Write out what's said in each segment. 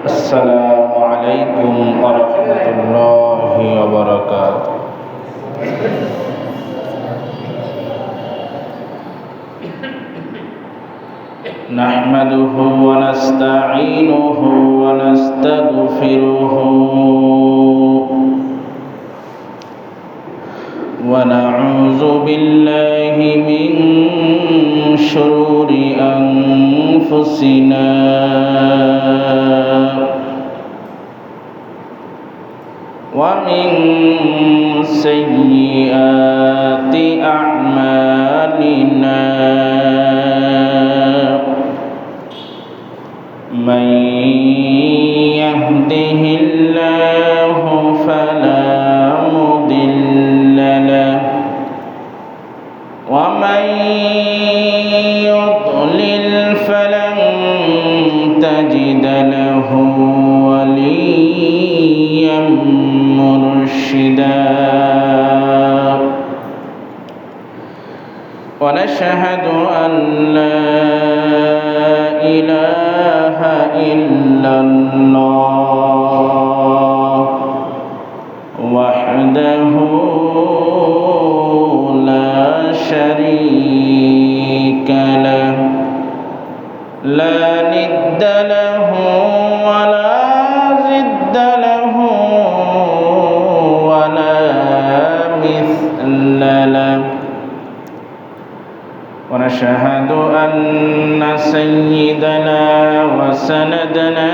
السلام عليكم ورحمة الله وبركاته. نحمده ونستعينه ونستغفره ونعوذ بالله من شرور أنفسنا ومن سيئات أعمالنا من يهده الله فلا مضل له ومن يضلل فلن تجد له وليا مرشدا ونشهد أن لا إله إلا الله وحده لا شريك له لا ند له ولا ضد له ولا مثل له ونشهد أن سيدنا وسندنا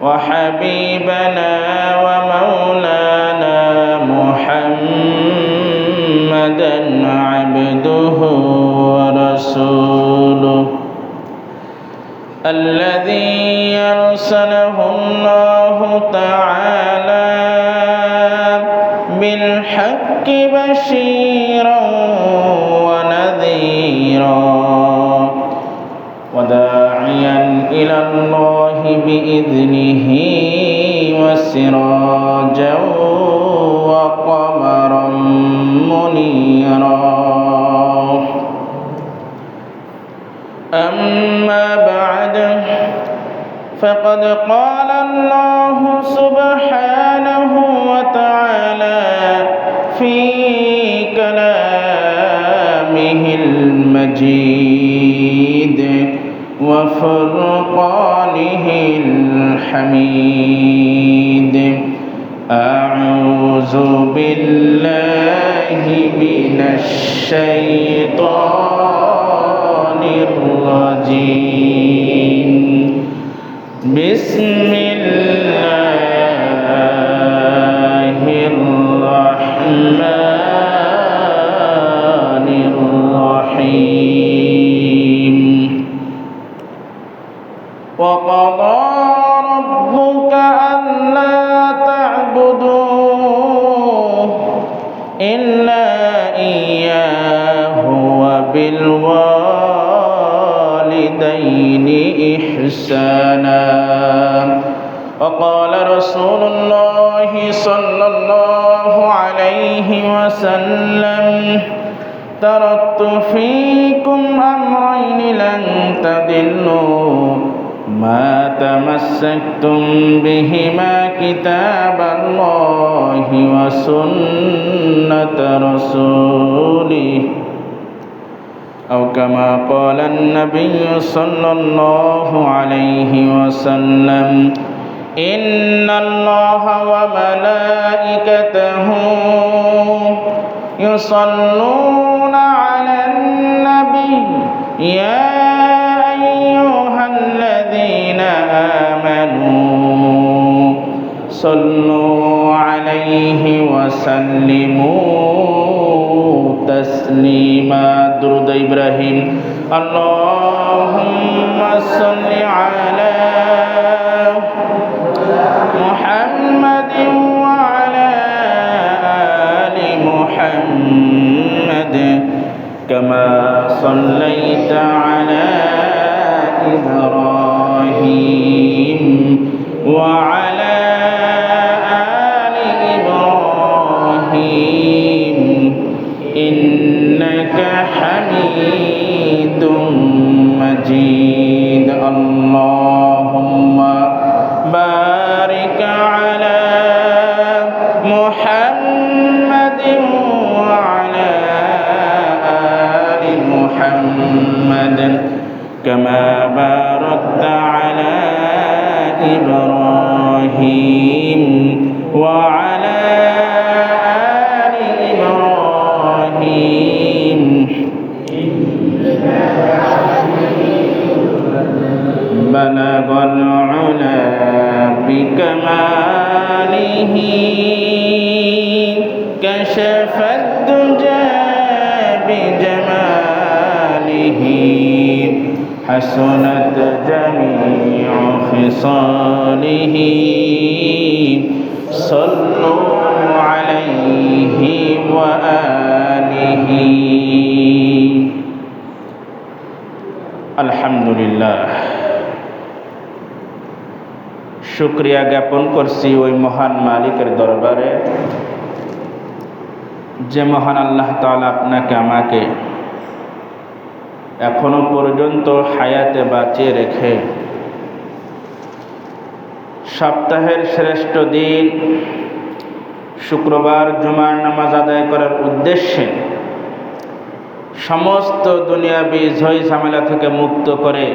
وحبيبنا ومولانا محمدا عبده ورسوله الذي أرسله الله تعالى بالحق بشيرا ونذيرا وداعيا إلى الله بإذنه وسراجا وقمرا منيرا أما بعد فقد قال الله سبحانه وتعالى في كلامه المجيد وفرقانه الحميد أعوذ بالله من الشيطان الرجيم بسم الله الرحمن الرحيم وقضى ربك ألا تعبدوا إلا إياه وبالوالدين إحسانا وقال رسول الله صلى الله عليه وسلم تركت فيكم أمرين لن تضلوا ما تمسكتم بهما كتاب الله وسنة رسوله أو كما قال النبي صلى الله عليه وسلم إن الله وملائكته يصلون على النبي يا أيها الذين آمنوا صلوا عليه وسلموا تسليما درود إبراهيم اللهم صل على محمد وعلى آل محمد كما صليت على إبراهيم وعلى آل إبراهيم إنك حميد محمد كما باركت على إبراهيم وعلى آل إبراهيم بلغ العلا بكماله كشف الدجى بجماله حسنت جميع خصاله صلوا عليه وآله الحمد لله শুকরিয়া জ্ঞাপন করছি ওই মহান মালিকের দরবারে যে মহান আল্লাহ তাআলা আপনাকে আমাকে এখনো পর্যন্ত হায়াতে বাঁচিয়ে রেখে সপ্তাহের শ্রেষ্ঠ দিন শুক্রবার জুমার নামাজ আদায় করার উদ্দেশ্যে সমস্ত দুনিয়াবি ঝই ঝামেলা থেকে মুক্ত করে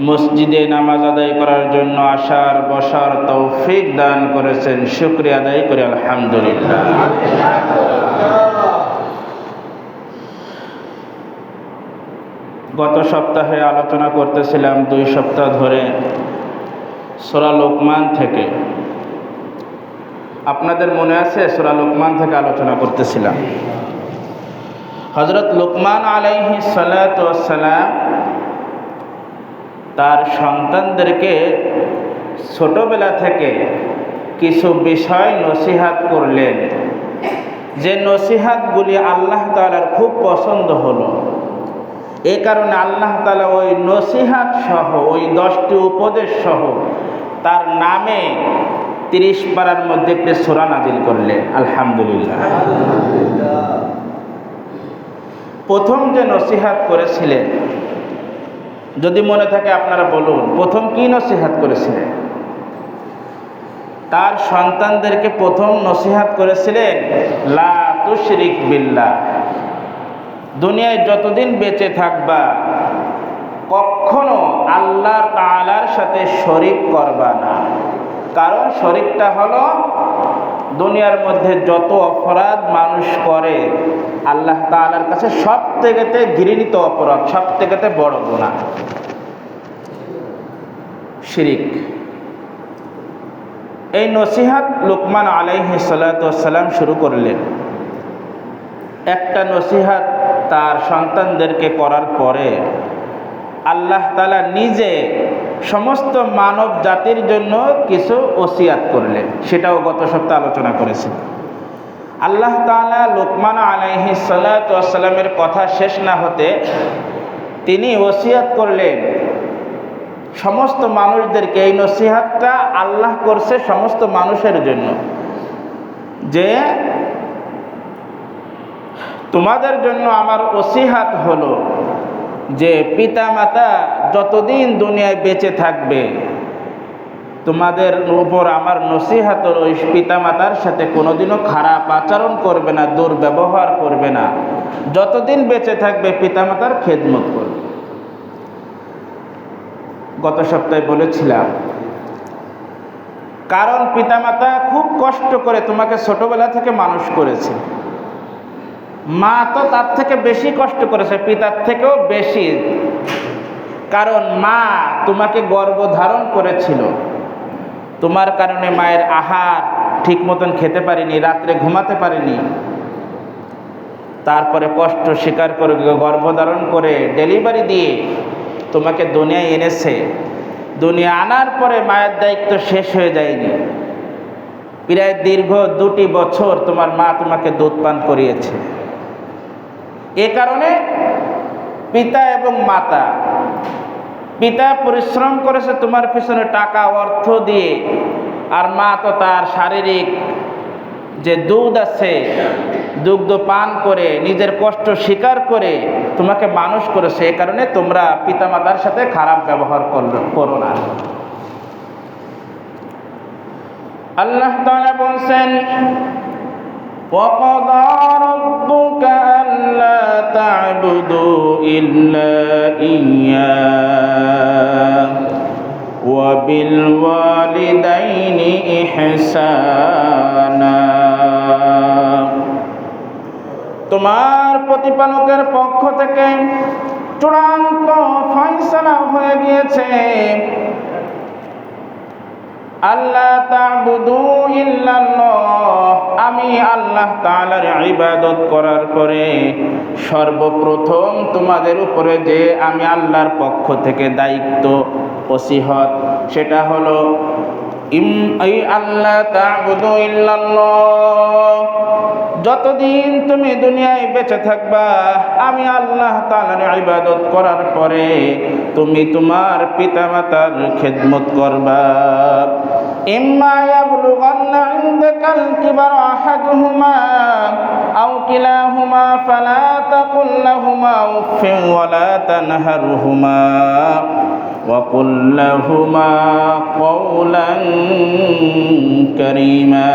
মসজিদে নামাজ আদায় করার জন্য আসার বসার তৌফিক দান করেছেন। শুকরিয়া আদায় করি আলহামদুলিল্লাহ। গত সপ্তাহে আলোচনা করতেছিলাম 2 সপ্তাহ ধরে সূরা লোকমান থেকে। আপনাদের মনে আছে সূরা লোকমান থেকে আলোচনা করতেছিলাম। হযরত লোকমান আলাইহিস সালাতু ওয়াস সালাম তার সন্তানদেরকে ছোটবেলা থেকে কিছু বিষয় নসিহাত করলেন, যে নসিহাতগুলি আল্লাহ তাআলার খুব পছন্দ হলো। এই কারণে আল্লাহ তাআলা ওই নসিহাত সহ ওই 10টি উপদেশ সহ তার নামে 30 পারার মধ্যে একটি সূরা নাযিল করলেন। আলহামদুলিল্লাহ। প্রথম যে নসিহাত করেছিলেন, যদি মনে থাকে আপনারা বলুন, প্রথম কি নসিহাত করেছিলেন? তার সন্তানদেরকে প্রথম নসিহাত করেছিলেন লা তুশরিক বিল্লাহ, দুনিয়ায় যতদিন বেঁচে থাকবা কখনো আল্লাহ তাআলার সাথে শরীক করবা না। কারণ শরীকটা হলো দুনিয়ার মধ্যে যত অপরাধ মানুষ করে আল্লাহ তাআলার কাছে সবথেকে ঘৃণিত অপরাধ, সবথেকে বড় গুনাহ শিরিক। এই নসিহাত লোকমান আলাইহিস সালাতু ওয়াস সালাম শুরু করলেন। একটা নসিহাত তার সন্তানদেরকে করার পরে আল্লাহ তাআলা নিজে সমস্ত মানব জাতির জন্য কিছু ওসিয়াত করলেন, সেটাও গত সপ্তাহে আলোচনা করেছি। আল্লাহ তাআলা লোকমান আলাইহিস সালাতু ওয়াস সালামের কথা শেষ না হতে তিনি ওসিয়াত করলেন সমস্ত মানুষদেরকে। এই নসিহাতটা আল্লাহ করছে সমস্ত মানুষের জন্য, যে তোমাদের জন্য আমার ওসিহাত হলো যে পিতামাতা যতদিন দুনিয়ায় বেঁচে থাকবে তোমাদের উপর আমার নসিহাত হলো ওই পিতামাতার সাথে কোনোদিনও খারাপ আচরণ করবে না, দুর্ব্যবহার করবে না। যতদিন বেঁচে থাকবে পিতামাতার খেদমত করবে। গত সপ্তাহে বলেছিলাম, কারণ পিতামাতা খুব কষ্ট করে তোমাকে ছোটবেলা থেকে মানুষ করেছে। মা তো তার থেকে বেশি কষ্ট করেছে, পিতার থেকেও বেশি। কারণ মা তোমাকে গর্ভধারণ করেছিল, তোমার কারণে মায়ের আহার ঠিক মতন খেতে পারিনি, রাত্রে ঘুমাতে পারিনি। তারপরে কষ্ট স্বীকার করে গর্ভধারণ করে ডেলিভারি দিয়ে তোমাকে দুনিয়ায় এনেছে। দুনিয়া আনার পরে মায়ের দায়িত্ব শেষ হয়ে যায়নি, প্রায় দীর্ঘ 2টি বছর তোমার মা তোমাকে দুধ পান করিয়েছে। এ কারণে পিতা এবং মাতা, পিতা পরিশ্রম করেছে তোমার পিছনে টাকা অর্থ দিয়ে, আর মা তো তার শারীরিক যে দুধ আছে দুগ্ধ পান করে নিজের কষ্ট স্বীকার করে তোমাকে মানুষ করেছে। এ কারণে তোমরা পিতামাতার সাথে খারাপ ব্যবহার করো না। আল্লাহ তাআলা বলেন وقضى ربك ألا تعبدوا إلا إياه وبالوالدين إحسانا। তোমার প্রতিপালকের পক্ষ থেকে চূড়ান্ত ফয়সালা হয়ে গিয়েছে, আল্লাহ তা'বুদু ইল্লাল্লাহ, আমি আল্লাহ তাআলার ইবাদত করার পরে সর্বপ্রথম তোমাদের উপরে যে আমি আল্লাহর পক্ষ থেকে দায়িত্ব ওসিহত, সেটা হলো এই আল্লাহ তা'বুদু ইল্লাল্লাহ, যতদিন তুমি দুনিয়ায় বেঁচে থাকবা আমি আল্লাহ তাআলার ইবাদত করার পরে তুমি তোমার পিতামাতার খেদমত করবা। ইম্মা ইয়াবলুগান্না ইনদাকাল কিবারা আহাদুহুমা আও কিলাহুমা ফালা তাকুল লাহুমা উফফিন ওয়ালা তানহারহুমা ওয়া কুল লাহুমা কওলান কারীমা।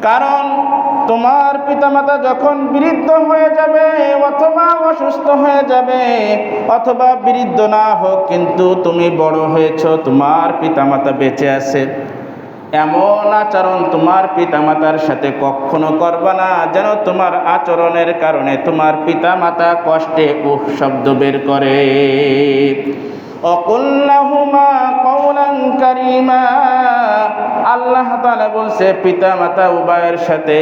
কারণ তোমার পিতামাতা যখন বৃদ্ধ হয়ে যাবে অথবা অসুস্থ হয়ে যাবে, অথবা বৃদ্ধ না হোক কিন্তু তুমি বড় হয়েছ, তোমার পিতামাতা বেঁচে আছে, এমন আচরণ তোমার পিতামাতার সাথে কখনো করবা না যেন তোমার আচরণের কারণে তোমার পিতামাতা কষ্টে উফ শব্দ বের করে। وَقُلْ لَهُمَا قَوْلًا كَرِيمًا, আল্লাহ তাআলা বলছে পিতামাতা উভয়ের সাথে,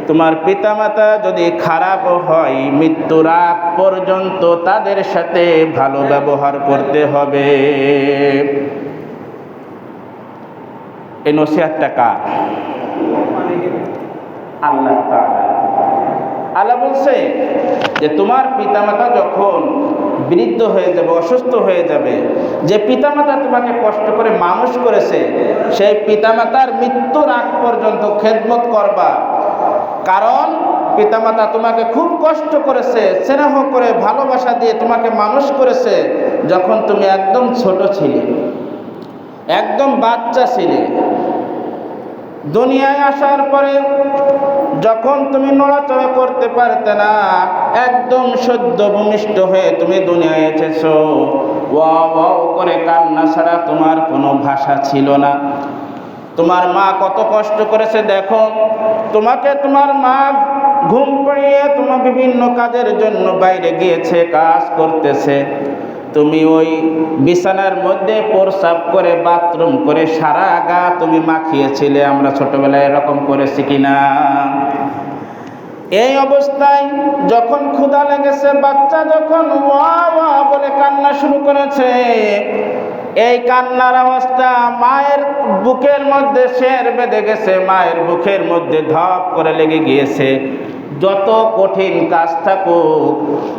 তোমার পিতামাতা যদি খারাপও হয় মৃত্যুর আগ পর্যন্ত তাদের সাথে ভালো ব্যবহার করতে হবে। এই নসিহতটা কার? আল্লাহ তাআলা। আল্লাহ বলছে যে তোমার পিতামাতা যখন বৃদ্ধ হয়ে যাবে, অসুস্থ হয়ে যাবে, যে পিতামাতা তোমাকে কষ্ট করে মানুষ করেছে সেই পিতামাতার মৃত্যুর আগ পর্যন্ত খেদমত করবা। কারণ পিতামাতা তোমাকে খুব কষ্ট করেছে, স্নেহ করে ভালোবাসা দিয়ে তোমাকে মানুষ করেছে যখন তুমি একদম ছোট ছিলে, একদম বাচ্চা ছিলে। দুনিয়ায় আসার পরে যখন তুমি নড়াচড়া করতে পারতে না, একদম সদ্য ভূমিষ্ঠ হয়ে তুমি দুনিয়ায় এসেছো, ওয়া ওয়া করে কান্না ছাড়া তোমার কোনো ভাষা ছিল না। তোমার মা কত কষ্ট করেছে দেখো, তোমাকে তোমার মা ঘুম পাড়িয়ে তোমার বিভিন্ন কাজের জন্য বাইরে গিয়েছে, কাজ করতেছে, তুমি ওই বিছানার মধ্যে প্রস্রাব করে বাথরুম করে সারা গা তুমি মাখিয়েছিলে। আমরা ছোটবেলায় এরকম করেছি কিনা? এই অবস্থায় যখন ক্ষুধা লেগেছে, বাচ্চা যখন ওয়া ওয়া বলে কান্না শুরু করেছে, এই কান্নার অবস্থা মায়ের বুকের মধ্যে শের বেঁধে গেছে, মায়ের বুকের মধ্যে ধপ করে লেগে গিয়েছে। যত কঠিন কাজ থাকুক,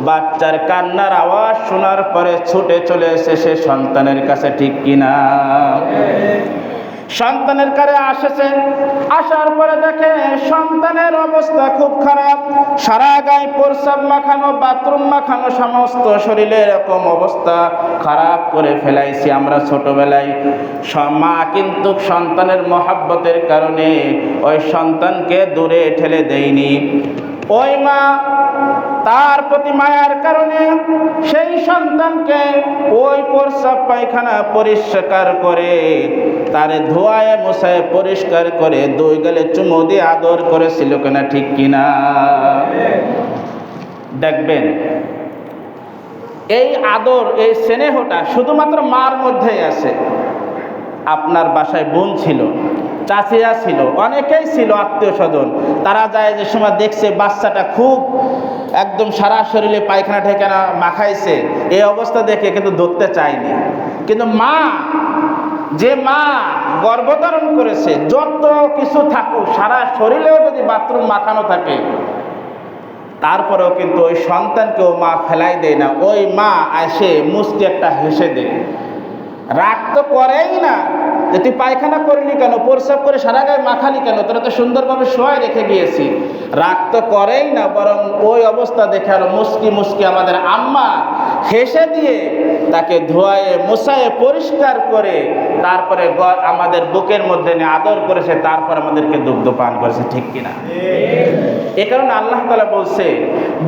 বাচ্চার কান্নার আওয়াজ শোনার পরে ছুটে চলে এসেছে সন্তানের কাছে, ঠিক কিনা? সন্তানের কাছে আসেছে, আসার পরে দেখে সন্তানের অবস্থা খুব খারাপ, সারা গায়ে প্রস্রাব মাখানো, বাথরুম মাখানো, সমস্ত শরীরে এরকম অবস্থা খারাপ করে ফেলাইছি আমরা ছোটবেলায়। মা কিন্তু সন্তানের মহাব্বতের কারণে ওই সন্তানকে দূরে ঠেলে দেয়নি। ওই মা তার প্রতি মায়ার কারণে সেই সন্তানকে ওই প্রস্রাব পায়খানা পরিষ্কার করে তারে ধোয়ায় মোছায় পরিষ্কার করে 2 গালে চুমু দিয়ে আদর করেছিল কিনা, ঠিক কিনা? দেখবেন এই আদর, এই স্নেহটা শুধুমাত্র মার মধ্যেই আছে। আপনার বাসায় বোন ছিল, চাচিয়া ছিল, অনেকেই ছিল আত্মীয় স্বজন, তারা যায় যে সময় দেখছে বাচ্চাটা খুব একদম সারা শরীরে পায়খানা ঠেকানা মাখাইছে, এই অবস্থা দেখে কিন্তু ধরতে চায়নি। কিন্তু মা, যে মা গর্ভধারণ করেছে, যত কিছু থাকুক সারা শরীরেও যদি বাথরুম মাখানো থাকে, তারপরেও কিন্তু ওই সন্তানকেও মা ফেলাই দেয় না। ওই মা এসে মুচকি একটা হেসে দেয়, রাগ তো করেই না যে তুই পায়খানা করলি কেন, প্রস্রাব করে সারা গায়ে মাখালি কেন, তোরা তো সুন্দরভাবে শোয়াই রেখে গিয়েছি। রাগ তো করেই না, বরং ওই অবস্থা দেখে আরো মুচকি মুচকি আমাদের আম্মা হেসে দিয়ে তাকে ধোয়ায়ে মোছায়ে পরিষ্কার করে তারপরে আমাদের বুকের মধ্যে নিয়ে আদর করেছে, তারপর আমাদেরকে দুগ্ধ পান করেছে। ঠিক কিনা? এ কারণে আল্লাহ তাআলা বলছে,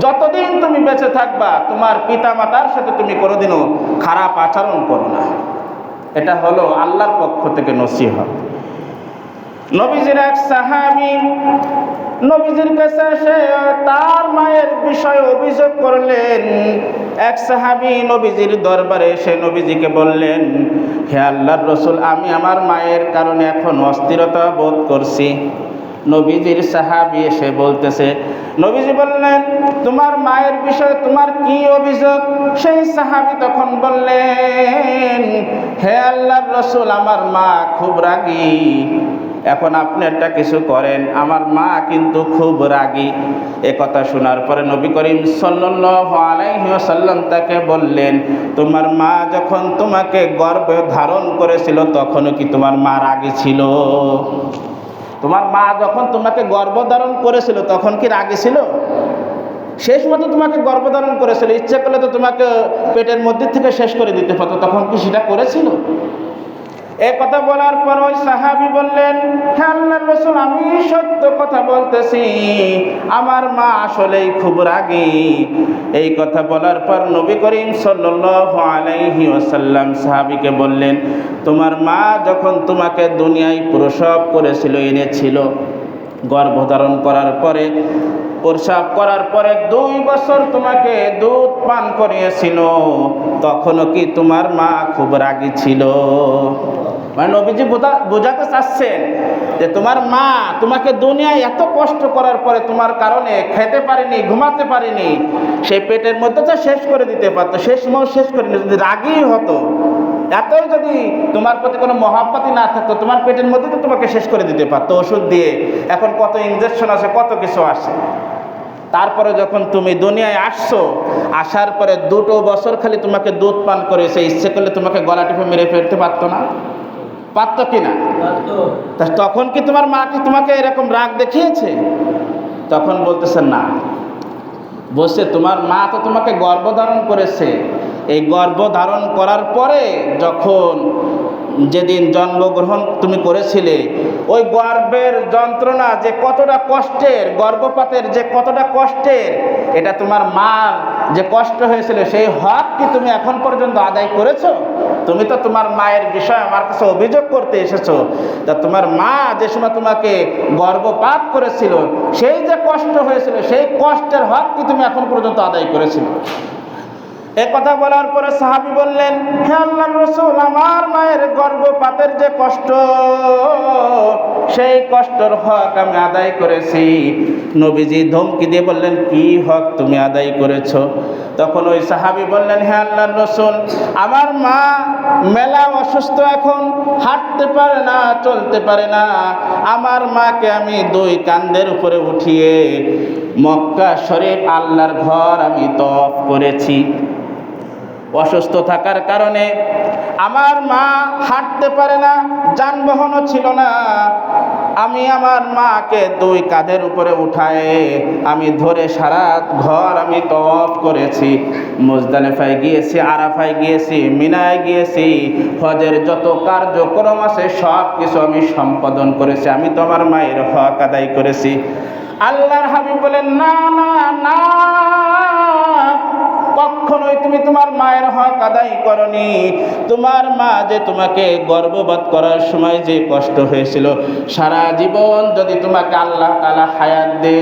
যতদিন তুমি বেঁচে থাকবা তোমার পিতা মাতার সাথে তুমি কোনোদিনও খারাপ আচরণ করো না। এটা হলো আল্লাহর পক্ষ থেকে নসিহত। নবীজির এক সাহাবী নবীজির কাছে এসে তার মায়ের বিষয়ে অভিযোগ করলেন। এক সাহাবী নবীজির দরবারে এসে নবীজিকে বললেন, হে আল্লাহর রাসূল, আমি আমার মায়ের কারণে এখন অস্থিরতা বোধ করছি। নবীজির সাহাবী এসে বলতেছে, নবীজি বললেন, তোমার মায়ের বিষয়ে তোমার কি অভিযোগ? সেই সাহাবী তখন বললেন, হে আল্লাহর রাসূল, আমার মা খুব রাগী। এখন আপনি একটা কিছু করেন, আমার মা কিন্তু খুব রাগী। এ কথা শোনার পরে নবী করিম সাল্লাল্লাহু আলাইহি ওয়াসাল্লাম তাকে বললেন, তোমার মা যখন তোমাকে গর্ভে ধারণ করেছিল তখনও কি তোমার মা রাগী ছিল? তোমার মা যখন তোমাকে গর্ভধারণ করেছিল তখন কি রাগী ছিল? শেষ মতো তোমাকে গর্ভধারণ করেছিল, ইচ্ছা করলে তো তোমাকে পেটের মধ্যে থেকে শেষ করে দিতে পারতো, তখন কি সেটা করেছিল? এ কথা বলার পর ওই সাহাবী বললেন, হে আল্লাহর রাসূল, আমি সত্য কথা বলতেছি, আমার মা আসলেই খুব রাগী। এই কথা বলার পর নবী করিম সাল্লাল্লাহু আলাইহি ওয়াসাল্লাম সাহাবীকে বললেন, তোমার মা যখন তোমাকে দুনিয়ায় প্রসব করেছিল, এনেছিল, গর্ভধারণ করার পরে প্রসাব করার পরে 2 বছর তোমাকে দুধ পান করিয়েছিল, তখনও কি তোমার মা খুব রাগী ছিল? মানে নবীজি বোঝাতে চাচ্ছেন যে তোমার মা তোমাকে দুনিয়ায় এত কষ্ট করার পরে তোমার কারণে খেতে পারেনি, ঘুমাতে পারেনি, সেই পেটের মধ্যে তো শেষ করে দিতে পারতো, শেষ সময় শেষ করে যদি রাগী হতো, এতই যদি তোমার প্রতি কোনো মহাব্বতই না থাকতো, তোমার পেটের মধ্যে তো তোমাকে শেষ করে দিতে পারতো ওষুধ দিয়ে। এখন কত ইনজেকশন আছে, কত কিছু আসে। তারপরে যখন তুমি দুনিয়ায় আসছো, আসার পরে 2 বছর খালি তোমাকে দুধ পান করেছে, ইচ্ছে করলে তোমাকে গলা টিপে মেরে ফেলতে পারতো না? পারতো কিনা? তখন কি তোমার মা কি তোমাকে এরকম রাগ দেখিয়েছে? তখন বলতেছে না, বলছে তোমার মা তো তোমাকে গর্ভধারণ করেছে, এই গর্ভধারণ করার পরে যখন যেদিন জন্মগ্রহণ তুমি করেছিলে, ওই গর্ভের যন্ত্রণা যে কতটা কষ্টের, গর্ভপাতের যে কতটা কষ্টের, এটা তোমার মার যে কষ্ট হয়েছিল সেই হক কি তুমি এখন পর্যন্ত আদায় করেছো? তুমি তো তোমার মায়ের বিষয়ে আমার কাছে অভিযোগ করতে এসেছো, তা তোমার মা যে সময় তোমাকে গর্ভপাত করেছিল সেই যে কষ্ট হয়েছিল, সেই কষ্টের হক কি তুমি এখন পর্যন্ত আদায় করেছিলে? এ কথা বলার পরে সাহাবী বললেন, হে আল্লাহর রাসূল, আমার মায়ের গর্ভপাতের যে কষ্ট, সেই কষ্টের হক আমি আদায় করেছি। নবীজি ধমকি দিয়ে বললেন, কি হক তুমি আদায় করেছো? তখন ওই সাহাবী বললেন, হে আল্লাহর রাসূল, আমার মা মেলা অসুস্থ, এখন হাঁটতে পারে না, চলতে পারে না। আমার মাকে আমি 2 কাঁধের উপরে উঠিয়ে মক্কা শরীফ আল্লাহর ঘর আমি তওয়াফ করেছি। অসুস্থ থাকার কারণে আমার মা হাঁটতে পারে না, যানবাহনও ছিল না। আমি আমার মাকে 2 কাঁধের উপরে উঠায় আমি ধরে সারা ঘর আমি তওয়াফ করেছি। মুজদালিফায় গিয়েছি, আরাফায় গিয়েছি, মিনায় গিয়েছি, হজের যত কার্যক্রম আছে সব কিছু আমি সম্পাদন করেছি। আমি তো আমার মায়ের হক আদায় করেছি। আল্লাহর হাবিব বলেন, না না না, কখনোই তুমি তোমার মায়ের হক আদায় করনি। তোমার মা যে তোমাকে গর্ভপাত করার সময় যে কষ্ট হয়েছিল, সারা জীবন যদি তোমাকে আল্লাহ তাআলা হায়াত দে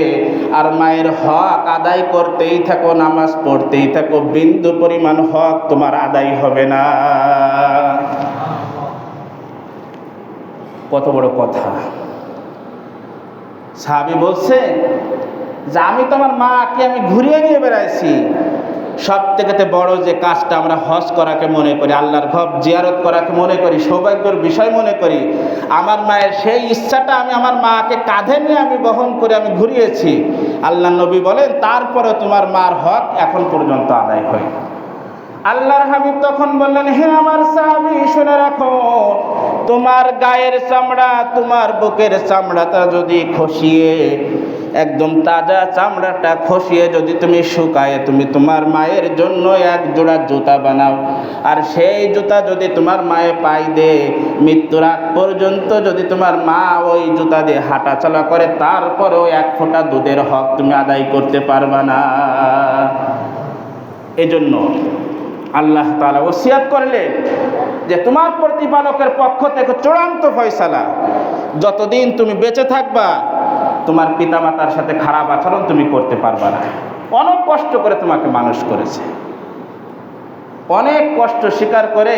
আর মায়ের হক আদায় করতেই থাকো, নামাজ পড়তেই থাকো, বিন্দু পরিমাণ হক তোমার আদায় হবে না। কত বড় কথা! সাহাবী বলছে যে আমি তো আমার মাকে আমি ঘুরিয়ে নিয়ে বেড়াইছি। সব থেকে বড় যে কাজটা আমরা হজ করাকে মনে করি, আল্লাহর ঘর জিয়ারত করাকে মনে করি, সৌভাগ্যের বিষয় মনে করি। আমার মায়ের সেই ইচ্ছাটা আমি আমার মাকে কাঁধে নিয়ে আমি বহন করে আমি ঘুরিয়েছি। আল্লাহ নবী বলেন, তারপরে তোমার মার হক এখন পর্যন্ত আদায় হয়। আল্লাহর হাবিব তখন বললেন, হে আমার সাহাবী, শুনে রাখো, তোমার গায়ের চামড়া, তোমার বুকের চামড়াটা যদি খসিয়ে একদম তাজা চামড়াটা খসিয়ে যদি তুমি শুকায়ে তুমি তোমার মায়ের জন্য এক জোড়া জুতা বানাও, আর সেই জুতা যদি তোমার মায়ে পায়ে দে, মৃত্যুর আগ পর্যন্ত যদি তোমার মা ওই জুতা দিয়ে হাঁটাচলা করে, তারপরেও এক ফোঁটা দুধের হক তুমি আদায় করতে পারবা না। এজন্য আল্লাহ তাআলা ওসিয়াত করলেন যে তোমার প্রতিপালকের পক্ষ থেকে চূড়ান্ত ফয়সালা, যতদিন তুমি বেঁচে থাকবা তোমার পিতামাতার সাথে খারাপ আচরণ তুমি করতে পারবা না। অনেক কষ্ট করে তোমাকে মানুষ করেছে, অনেক কষ্ট স্বীকার করে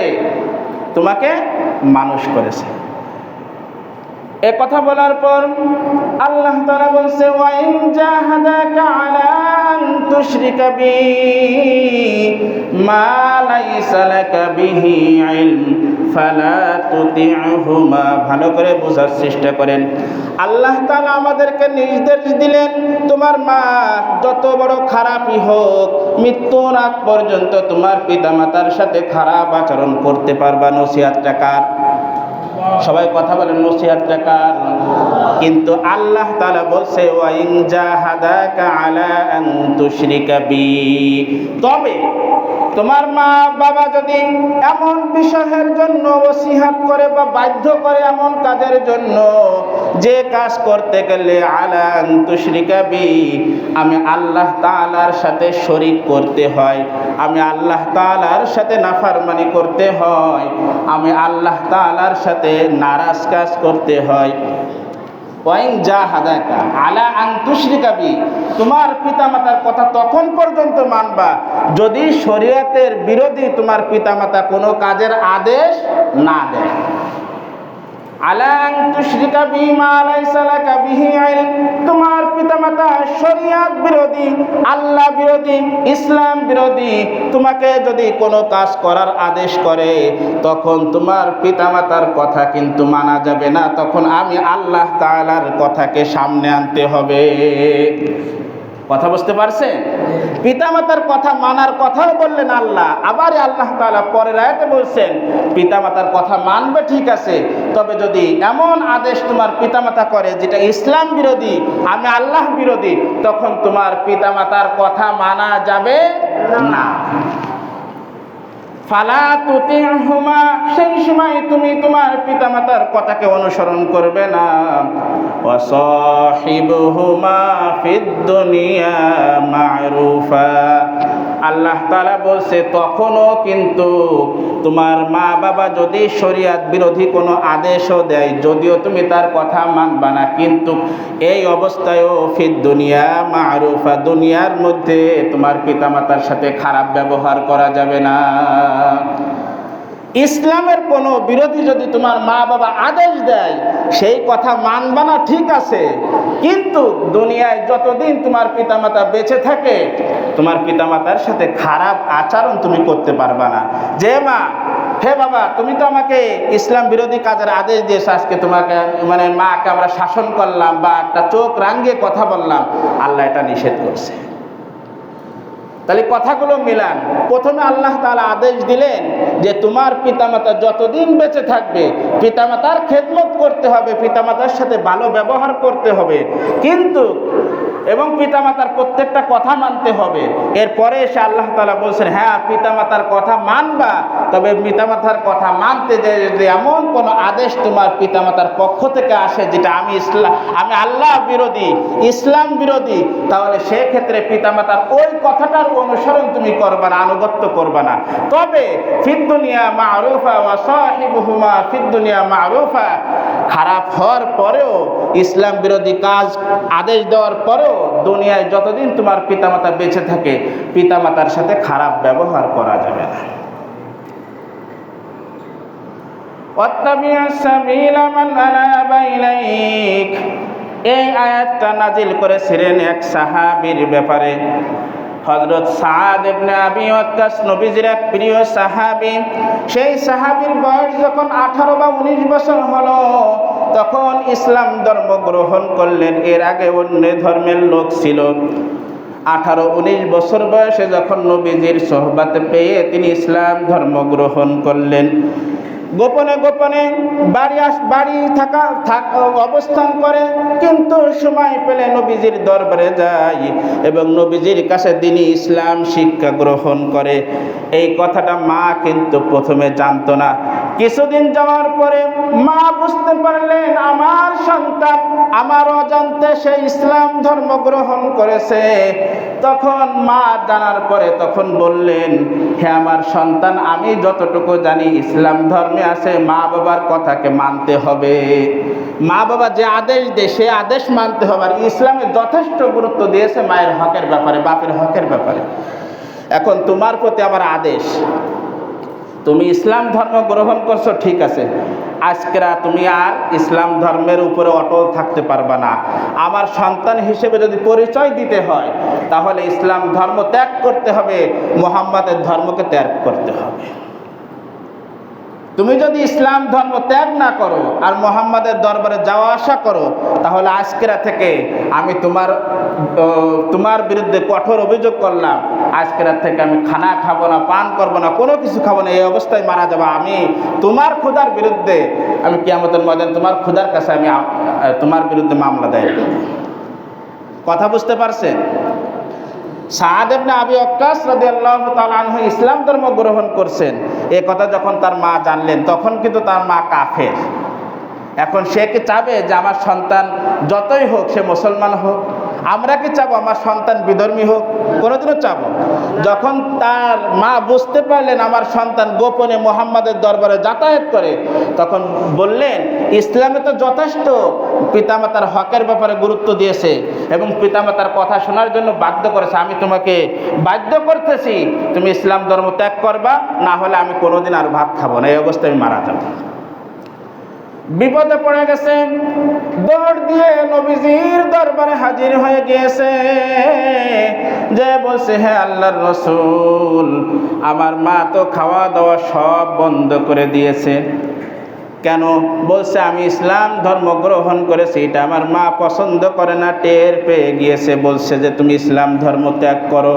তোমাকে মানুষ করেছে। এ কথা বলার পর আল্লাহ তাআলা বলছে, ওয়া ইন জাহাদাকা আলা আন তুশরিকা বি মা লাইসা লাকা বিহি ইলম ফালা তুতি'হুমা। ভালো করে বোঝার চেষ্টা করেন। আল্লাহ তাআলা আমাদেরকে নির্দেশ দিলেন, তোমার মা যত বড় খারাপই হোক, মৃত্যুর আগ পর্যন্ত তোমার পিতামাতার সাথে খারাপ আচরণ করতে পারবা। নসিহতটা কার? সবাই কথা বলেন, নসিহতটা কার? কিন্তু আল্লাহ তাআলা বলছে, ওয়া ইন জাহাদাকা আলা আন তুশরিকা বি, তবে তোমার মা বাবা যদি এমন বিষয়ের জন্য ওসিহাত করে বা বাধ্য করে এমন কাজের জন্য, যে কাজ করতে গেলে আলা আন তুশরিকা বি, আমি আল্লাহ তাআলার সাথে শরীক করতে হয়, আমি আল্লাহ তাআলার সাথে নাফরমানি করতে হয়, আমি আল্লাহ তাআলার সাথে নারাজ কাজ করতে হয়। ওয়াইন জাহাদাকা আলা আন তুশরিকা বি, তোমার পিতামাতার কথা তখন পর্যন্ত মানবা যদি শরীয়তের বিরোধী তোমার পিতামাতা কোনো কাজের আদেশ না দেয়। আলা আন তুশরিকা বি মা লাইসা লাকা বিহি ইলম, তোমার পিতামাতা শরীয়ত বিরোধী, আল্লাহ বিরোধী, ইসলাম বিরোধী তোমাকে যদি কোনো কাজ করার আদেশ করে, তখন তোমার পিতামাতার কথা কিন্তু মানা যাবে না, তখন আমি আল্লাহ তাআলার কথাকে সামনে আনতে হবে। কথা বুঝতে পারছেন? পিতামাতার কথা মানার কথাও বললেন আল্লাহ, আবার আল্লাহ তাআলা পরের আয়াতে বলছেন পিতামাতার কথা মানবে ঠিক আছে, তবে যদি এমন আদেশ তোমার পিতামাতা করে যেটা ইসলাম বিরোধী, আমি আল্লাহ বিরোধী, তখন তোমার পিতামাতার কথা মানা যাবে না। ফালা তুতি'হুমা, সেই সময় তুমি তোমার পিতামাতার কথাকে অনুসরণ করবে না। ওয়া সাহিবহুমা ফিদ দুনিয়া মা'রুফা, আল্লাহ তাআলা বলছে তখনও কিন্তু তোমার মা বাবা যদি শরীয়ত বিরোধী কোনো আদেশও দেয়, যদিও তুমি তার কথা মানবা না, কিন্তু এই অবস্থায়ও ফিদ দুনিয়া মা'রুফা, দুনিয়ার মধ্যে তোমার পিতামাতার সাথে খারাপ ব্যবহার করা যাবে না। ইসলামের কোনো বিরোধী যদি তোমার মা বাবা আদেশ দেয়, সেই কথা মানবা না ঠিক আছে, কিন্তু দুনিয়ায় যতদিন তোমার পিতামাতা বেঁচে থাকে তোমার পিতামাতার সাথে খারাপ আচরণ তুমি করতে পারবা না। যে মা, হে বাবা, তুমি তো আমাকে ইসলাম বিরোধী কাজের আদেশ দিয়েছো, আজকে তোমাকে মানে মাকে আমরা শাসন করলাম বা একটা চোখ রাঙিয়ে কথা বললাম, আল্লাহ এটা নিষেধ করছে। তাহলে কথাগুলো মিলান। প্রথমে আল্লাহ তাআলা আদেশ দিলেন যে তোমার পিতামাতা যতদিন বেঁচে থাকবে পিতামাতার খেদমত করতে হবে, পিতামাতার সাথে ভালো ব্যবহার করতে হবে, কিন্তু এবং পিতামাতার প্রত্যেকটা কথা মানতে হবে। এরপরে এসে আল্লাহ তাআলা বলছেন, হ্যাঁ পিতামাতার কথা মানবা, তবে পিতামাতার কথা মানতে যে যদি এমন কোনো আদেশ তোমার পিতামাতার পক্ষ থেকে আসে যেটা আমি আল্লাহ বিরোধী, ইসলাম বিরোধী, তাহলে সেক্ষেত্রে পিতামাতার ওই কথাটার অনুসরণ তুমি করবা না, আনুগত্য করবা না। তবে ফিদ দুনিয়া মা'রুফা ওয়া সাহিবহুমা ফিদ দুনিয়া মা'রুফা, খারাপ হওয়ার পরেও, ইসলাম বিরোধী কাজ আদেশ দেওয়ার পরেও দুনিয়ায় যতদিন তোমার পিতামাতা বেঁচে থাকে পিতামাতার সাথে খারাপ ব্যবহার করা যাবে না। ওয়াত্তাবি'আস সাবিলা মান আনাবা ইলাইক, এই আয়াতটা নাজিল করেছিলেন এক সাহাবীর ব্যাপারে। হযরত সাদ ইবনে আবি ওয়াক্কাস নবীজির এক প্রিয় সাহাবী। সেই সাহাবীর বয়স যখন 18 বা 19 বছর হলো তখন ইসলাম ধর্ম গ্রহণ করলেন। এর আগে অন্য ধর্মের লোক ছিল। 18-19 বছর বয়সে যখন নবীজির সোহবত পেয়ে তিনি ইসলাম ধর্ম গ্রহণ করলেন। গোপনে গোপনে বাড়ি থাকা অবস্থান করে, কিন্তু সময় পেলে নবীজির দরবারে যায় এবং নবীজির কাছে দ্বীনি ইসলাম শিক্ষা গ্রহণ করে। এই কথাটা মা কিন্তু প্রথমে জানতো না। কিছুদিন যাওয়ার পরে মা বুঝতে পারলেন আমার সন্তান আমার অজান্তে সে ইসলাম ধর্ম গ্রহণ করেছে। তখন মা জানার পরে তখন বললেন, হে আমার সন্তান, আমি যতটুকু জানি ইসলাম ধর্মে আছে মা বাবার কথাকে মানতে হবে। মা বাবা যে আদেশ দেয় সে আদেশ মানতে হবে। আর ইসলামে যথেষ্ট গুরুত্ব দিয়েছে মায়ের হকের ব্যাপারে, বাপের হকের ব্যাপারে। এখন তোমার প্রতি আমার আদেশ, তুমি ইসলাম ধর্ম গ্রহণ করছো, ঠিক আছে, আজকেরা তুমি আর ইসলাম ধর্মের উপরে অটল থাকতে পারবা না। আমার সন্তান হিসেবে যদি পরিচয় দিতে হয় তাহলে ইসলাম ধর্ম ত্যাগ করতে হবে, মুহাম্মাদের ধর্মকে ত্যাগ করতে হবে। তুমি যদি ইসলাম ধর্ম ত্যাগ না করো আর মুহাম্মাদের দরবারে যাওয়া আসা করো, তাহলে আজকেরা থেকে আমি তোমার বিরুদ্ধে কঠোর অভিযোগ করলাম। আজকেরা থেকে আমি খানা খাবো না, পান করবো না, কোনো কিছু খাবো না, এই অবস্থায় মারা যাবো। আমি তোমার খোদার বিরুদ্ধে, আমি কিয়ামতের ময়দানে তোমার খোদার কাছে আমি তোমার বিরুদ্ধে মামলা দায়ের করব। কথা বুঝতে পারছেন? সাদ ইবনে আবি ওয়াক্কাস রাদিয়াল্লাহু তাআলা আনহু ইসলাম ধর্ম গ্রহণ করছেন। এই কথা যখন তার মা জানলেন তখন কিন্তু তার মা কাফের। এখন সে কি চাবে যে আমার সন্তান যতই হোক সে মুসলমান হোক? আমরা কি চাবো আমার সন্তান বিধর্মী হোক? কোনোদিনও চাবো? যখন তার মা বুঝতে পারলেন আমার সন্তান গোপনে মুহাম্মাদের দরবারে যাতায়াত করে, তখন বললেন, ইসলামে তো যথেষ্ট পিতামাতার হকের ব্যাপারে গুরুত্ব দিয়েছে এবং পিতামাতার কথা শোনার জন্য বাধ্য করেছে। আমি তোমাকে বাধ্য করতেছি, তুমি ইসলাম ধর্ম ত্যাগ করবা, না হলে আমি কোনোদিন আর ভাত খাবো না, এই অবস্থায় আমি মারা যাবো। বিপদে পড়ে গেছে, দৌড় দিয়ে নবীজির দরবারে হাজির হয়ে গিয়েছে। যে বলছে, হে আল্লাহর রাসূল, আমার মা তো খাওয়া দাওয়া সব বন্ধ করে দিয়েছে। কেন? বলছে আমি ইসলাম ধর্ম গ্রহণ করেছি, এটা আমার মা পছন্দ করে না, টের পেয়ে গিয়েছে। বলছে যে তুমি ইসলাম ধর্ম ত্যাগ করো,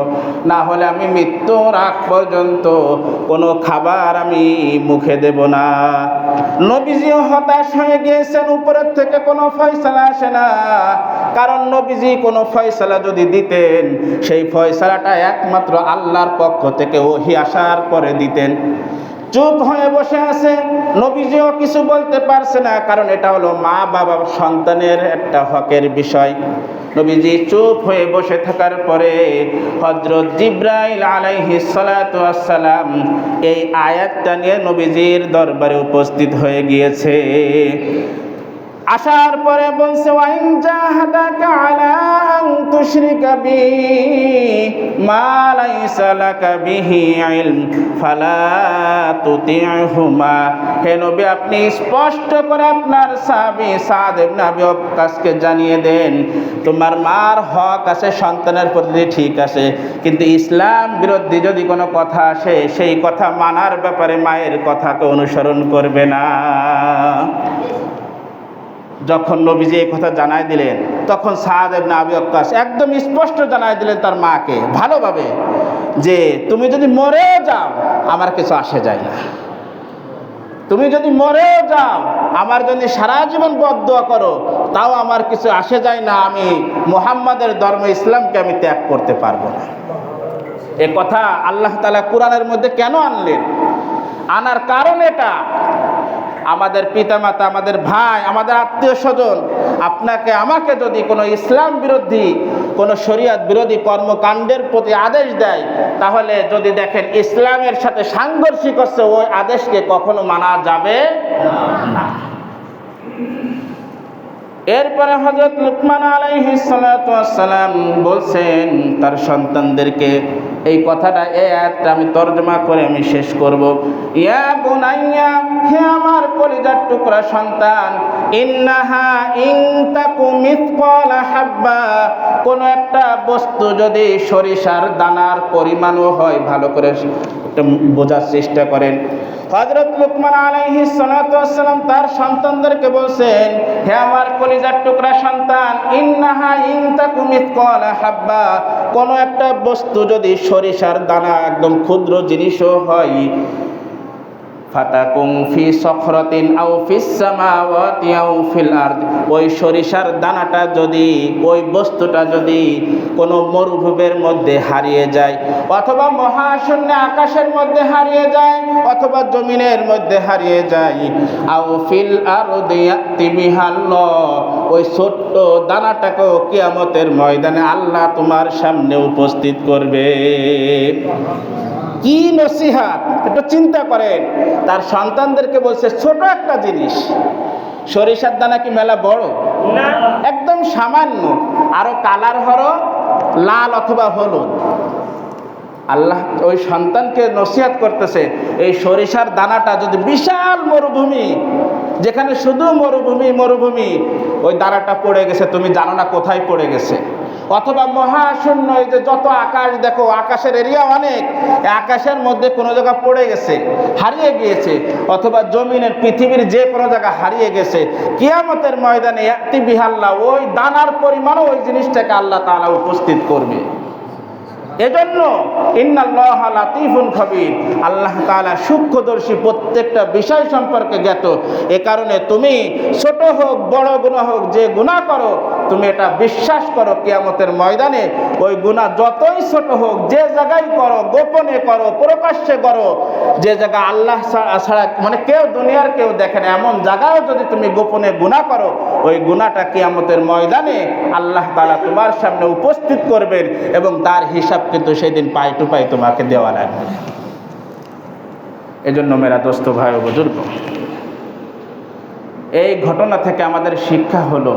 না হলে আমি মৃত্যুর আগ পর্যন্ত কোনো খাবার আমি মুখে দেব না। নবীজিও হতাশ হয়ে গিয়েছেন, উপরের থেকে কোনো ফয়সালা আসে না। কারণ নবীজি কোনো ফয়সালা যদি দিতেন, সেই ফয়সালাটা একমাত্র আল্লাহর পক্ষ থেকে ওহী আসার পরে দিতেন। চুপ হয়ে বসে আছে, নবীজিও কিছু বলতে পারছে না, কারণ এটা হলো মা বাবা সন্তানের একটা হকের বিষয়। নবীজি চুপ হয়ে বসে থাকার পরে হযরত জিবরাইল আলাইহিস সালাতু ওয়াস সালাম এই আয়াতটা নিয়ে নবীজির দরবারে উপস্থিত হয়ে গিয়েছে। আসার পরে বলছে, ওয়াইন জাহাদাকা আলা আন তুশরিকা বি মা লাইসা লাকা বিহি ইলম ফালা তুতি'হুমা। হে নবী, আপনি স্পষ্ট করে আপনার সাহাবী সাদ ইবনে আবি ওয়াক্কাসকে জানিয়ে দেন, তোমার মার হক আছে সন্তানের প্রতি, ঠিক আছে, কিন্তু ইসলাম বিরোধী যদি কোনো কথা আসে সেই কথা মানার ব্যাপারে মায়ের কথাকে অনুসরণ করবে না। যখন নবীজি এই কথা জানাই দিলেন, তখন সাদ ইবনে আবি ওয়াক্কাস একদম স্পষ্ট জানাই দিলেন তার মাকে ভালোভাবে, যে তুমি যদি মরেও যাও আমার কিছু আসে যায় না, তুমি যদি মরেও যাও, আমার জন্য সারা জীবন বদদোয়া করো, তাও আমার কিছু আসে যায় না, আমি মুহাম্মাদের ধর্ম ইসলামকে আমি ত্যাগ করতে পারবো না। এ কথা আল্লাহ তাআলা কোরআনের মধ্যে কেন আনলেন? আনার কারণ এটা, আমাদের পিতামাতা, আমাদের ভাই, আমাদের আত্মীয় স্বজন আপনাকে আমাকে যদি কোনো ইসলাম বিরোধী, কোনো শরীয়ত বিরোধী কর্মকাণ্ডের প্রতি আদেশ দেয়, তাহলে যদি দেখেন ইসলামের সাথে সাংঘর্ষিক হচ্ছে, ওই আদেশকে কখনো মানা যাবে না। এরপরে হযরত লুকমান আলাইহিস সালাতু ওয়াস সালাম বলছেন তার সন্তানদেরকে, এই কথাটা এই আয়াতটা আমি তরজমা করে আমি শেষ করব। ইয়া বুনাইয়া, হে আমার কলিজার টুকরা সন্তান, ইন্নাহা ইন তাকু মিসকালা হাব্বা, কোন একটা বস্তু যদি সরিষার দানার পরিমাণও হয়, ভালো করে একটু বোঝার চেষ্টা করেন। হযরত লুকমান আলাইহিস সালাতু ওয়াস সালাম তার সন্তানদেরকে বলছেন, হে আমার কলিজার টুকরা সন্তান, ইন্নাহা ইন তাকু মিসকালা হাব্বা, কোন একটা বস্তু যদি সরিষার দানা একদম ক্ষুদ্র জিনিসও হয়, ফাতাকুম ফি সখরাতিন আও ফিস সামাওয়াতি আও ফিল আরদ। ওই সরিষার দানাটা যদি, ওই বস্তুটা যদি কোনো মরুভূমির মধ্যে হারিয়ে যায়, অথবা মহাশূন্য আকাশের মধ্যে হারিয়ে যায়, অথবা জমিনের মধ্যে হারিয়ে যায়, আও ফিল আরদি ইয়াতি বিহাল্লাহ, ওই ছোট্ট দানাটাকেও কিয়ামতের ময়দানে আল্লাহ তোমার সামনে উপস্থিত করবে। কি নসিহত, একটু চিন্তা করেন। তার সন্তানদেরকে বলছে ছোট একটা জিনিস, সরিষার দানা কি মেলা বড় না, একদম সামান্য, আরো কালার হলো লাল অথবা হলুদ। আল্লাহ ওই সন্তানকে নসিহত করতেছে, এই সরিষার দানাটা যদি বিশাল মরুভূমি, যেখানে শুধু মরুভূমি মরুভূমি, ওই দানাটা পড়ে গেছে, তুমি জানো না কোথায় পড়ে গেছে। অথবা মহাশূন্য, এই যে যত আকাশ দেখো, আকাশের এরিয়া অনেক, আকাশের মধ্যে কোনো জায়গা পড়ে গেছে, হারিয়ে গিয়েছে, অথবা জমিনের পৃথিবীর যে কোনো জায়গা হারিয়ে গেছে, কিয়ামতের ময়দানে ইয়াতি বিহাল্লাহ, ওই দানার পরিমাণও ওই জিনিসটাকে আল্লাহ তাআলা উপস্থিত করবে। এজন্য ইন্নাল্লাহা লাতীফুন খাবীর, আল্লাহ তাআলা সূক্ষ্মদর্শী, প্রত্যেকটা বিষয় সম্পর্কে জ্ঞাত। এ কারণে তুমি ছোট হোক বড় গুনাহ হোক, যে গুনাহ করো তুমি এটা বিশ্বাস করো, কিয়ামতের ময়দানে ওই গুনাহ যতই ছোট হোক, যে জায়গায় করো, গোপনে করো, প্রকাশ্যে করো, যে জায়গা আল্লাহ ছাড়া মানে কেউ, দুনিয়ার কেউ দেখে না, এমন জায়গায় যদি তুমি গোপনে গুনাহ করো, ওই গুনাহটা কিয়ামতের ময়দানে আল্লাহ তাআলা তোমার সামনে উপস্থিত করবেন, এবং তার হিসাব কিন্তু সেদিন পাই টু পাই তোমাকে দেওয়া লাগবে। এজন্য মেরা দোস্ত ভাই ও বুজুর্গ, এই ঘটনা থেকে আমাদের শিক্ষা হলো,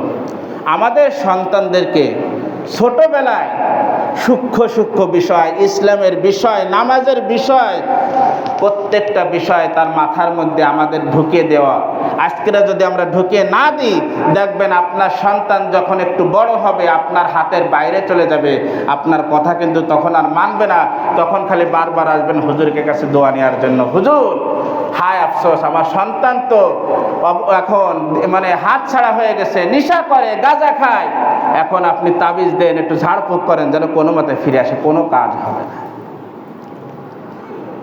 আমাদের সন্তানদেরকে ছোটবেলায় সূক্ষ্ম সূক্ষ্ম বিষয়, ইসলামের বিষয়, নামাজের বিষয়, প্রত্যেকটা বিষয় তার মাথার মধ্যে আমাদের ঢুকিয়ে দেওয়া। আজকেরা যদি আমরা ঢুকিয়ে না দিই, দেখবেন আপনার সন্তান যখন একটু বড় হবে, আপনার হাতের বাইরে চলে যাবে, আপনার কথা কিন্তু তখন আর মানবে না, তখন খালি বারবার আসবেন হুজুরের কাছে দোয়া নেওয়ার জন্য। হুজুর, হায় আফসোস, আমার সন্তান তো এখন মানে হাত ছাড়া হয়ে গেছে, নেশা করে, গাঁজা খায়, এখন আপনি তাবিজ দেন, একটু ঝাড়ফুঁক করেন যেন কোনো মতে ফিরে আসে, কোনো কাজ হবে না।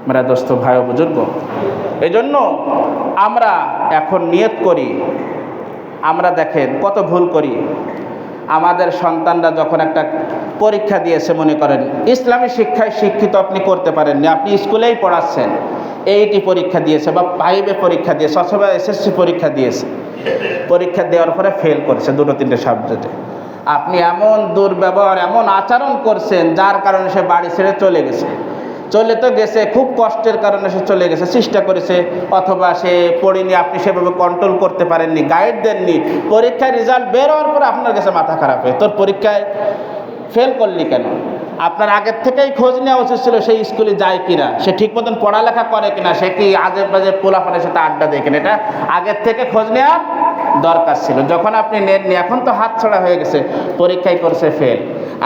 মেরা দোস্ত ভাই ও বুজুর্গ, এই জন্য আমরা এখন নিয়ত করি, আমরা দেখেন কত ভুল করি। আমাদের সন্তানরা যখন একটা পরীক্ষা দিয়েছে, মনে করেন ইসলামী শিক্ষায় শিক্ষিত আপনি করতে পারেননি, আপনি স্কুলেই পড়াচ্ছেন, এইটি পরীক্ষা দিয়েছে বা 5 পরীক্ষা দিয়েছে, অথবা SSC পরীক্ষা দিয়েছে, পরীক্ষা দেওয়ার পরে ফেল করেছে 2-3টে সাবজেক্টে, আপনি এমন দুর্ব্যবহার, এমন আচরণ করছেন, যার কারণে সে বাড়ি ছেড়ে চলে গেছে। চলে তো গেছে, খুব কষ্টের কারণে সে চলে গেছে, চেষ্টা করেছে, অথবা সে পড়েনি, আপনি সেভাবে কন্ট্রোল করতে পারেননি, গাইড দেননি, পরীক্ষার রেজাল্ট বের হওয়ার পর আপনার কাছে মাথা খারাপ হয়ে, তোর পরীক্ষায় ফেল করলি কেন? আপনার আগের থেকেই খোঁজ নেওয়া উচিত ছিল সেই স্কুলে যায় কিনা, সে ঠিক মতন পড়ালেখা করে কিনা, সে কি আজে বাজে পোলাপানের সাথে আড্ডা দেয় কিনা, এটা আগের থেকে খোঁজ নেওয়া দরকার ছিল। যখন আপনি নেননি, এখন তো হাত ছাড়া হয়ে গেছে, পরীক্ষায় করছে ফেল,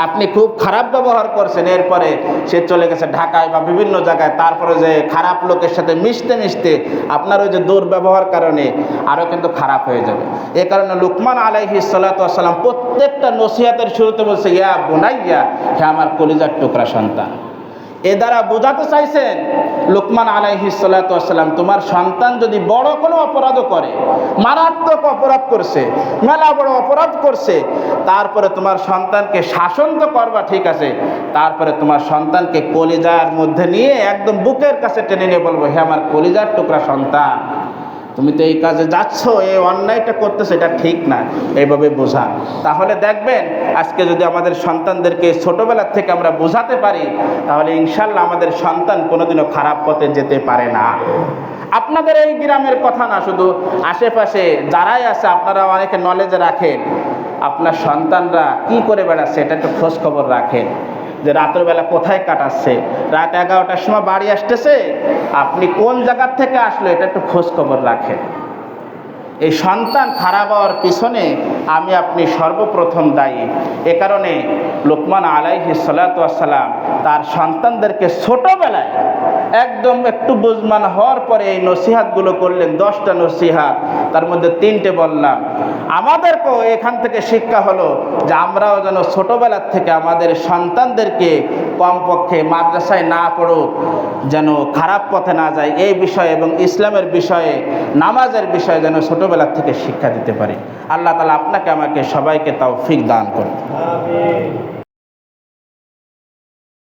আপনি খুব খারাপ ব্যবহার করছেন, এরপরে সে চলে গেছে ঢাকায় বা বিভিন্ন জায়গায়, তারপরে যে খারাপ লোকের সাথে মিশতে মিশতে আপনার ওই যে দুর্ব্যবহার কারণে আরও কিন্তু খারাপ হয়ে যাবে। এ কারণে লুকমান আলাইহিস সালাতু ওয়াস সালাম প্রত্যেকটা নসিহতের শুরুতে বলছে, ইয়া বুনাইয়া, হে আমার কলিজার টুকরা সন্তান। এ দ্বারা বোঝাতে চাইছেন লুকমান আলাইহিস সালাতু ওয়াস সালাম, তোমার সন্তান যদি বড় কোনো অপরাধও করে, মারাত্মক অপরাধ করছে, মেলা বড় অপরাধ করছে, তারপরে তোমার সন্তানকে শাসন তো করবা ঠিক আছে, তারপরে তোমার সন্তানকে কলিজার মধ্যে নিয়ে একদম বুকের কাছে টেনে নিয়ে বলবো, হে আমার কলিজার টুকরা সন্তান, তুমি তো এই কাজে যাচ্ছ, এই অন্যায়টা করতেছো, এটা ঠিক না, এইভাবে বোঝা। তাহলে দেখবেন আজকে যদি আমাদের সন্তানদেরকে ছোটবেলার থেকে আমরা বোঝাতে পারি, তাহলে ইনশাল্লাহ আমাদের সন্তান কোনোদিনও খারাপ পথে যেতে পারে না। আপনাদের এই গ্রামের কথা না, শুধু আশেপাশে যারাই আছে, আপনারা অনেকে নলেজে রাখেন, আপনার সন্তানরা কি করে বেড়াচ্ছে এটা একটু খোঁজ খবর রাখেন, যে রাতের বেলা কোথায় কাটাচ্ছে, রাত 11টার সময় বাড়ি আসতেছে, আপনি কোন জায়গার থেকে আসলো, এটা একটু খোঁজ খবর রাখেন। এই সন্তান খারাপ হওয়ার পিছনে আমি আপনি সর্বপ্রথম দায়ী। এ কারণে লোকমান আলাইহিস সালাতু ওয়াস সালাম তার সন্তানদেরকে ছোটবেলায় একদম একটু বুঝমান হওয়ার পরে এই নসিহাতগুলো করলেন। 10টা নসিহাত, তার মধ্যে 3টে বললাম। আমাদেরকেও এখান থেকে শিক্ষা হলো যে আমরাও যেন ছোটবেলার থেকে আমাদের সন্তানদেরকে কমপক্ষে মাদ্রাসায় না পড়ুক, যেন খারাপ পথে না যায় এই বিষয়ে, এবং ইসলামের বিষয়ে, নামাজের বিষয়ে যেন ছোটবেলার থেকে শিক্ষা দিতে পারি। আল্লাহ তাআলা আপনাকে আমাকে সবাইকে তৌফিক দান করুন।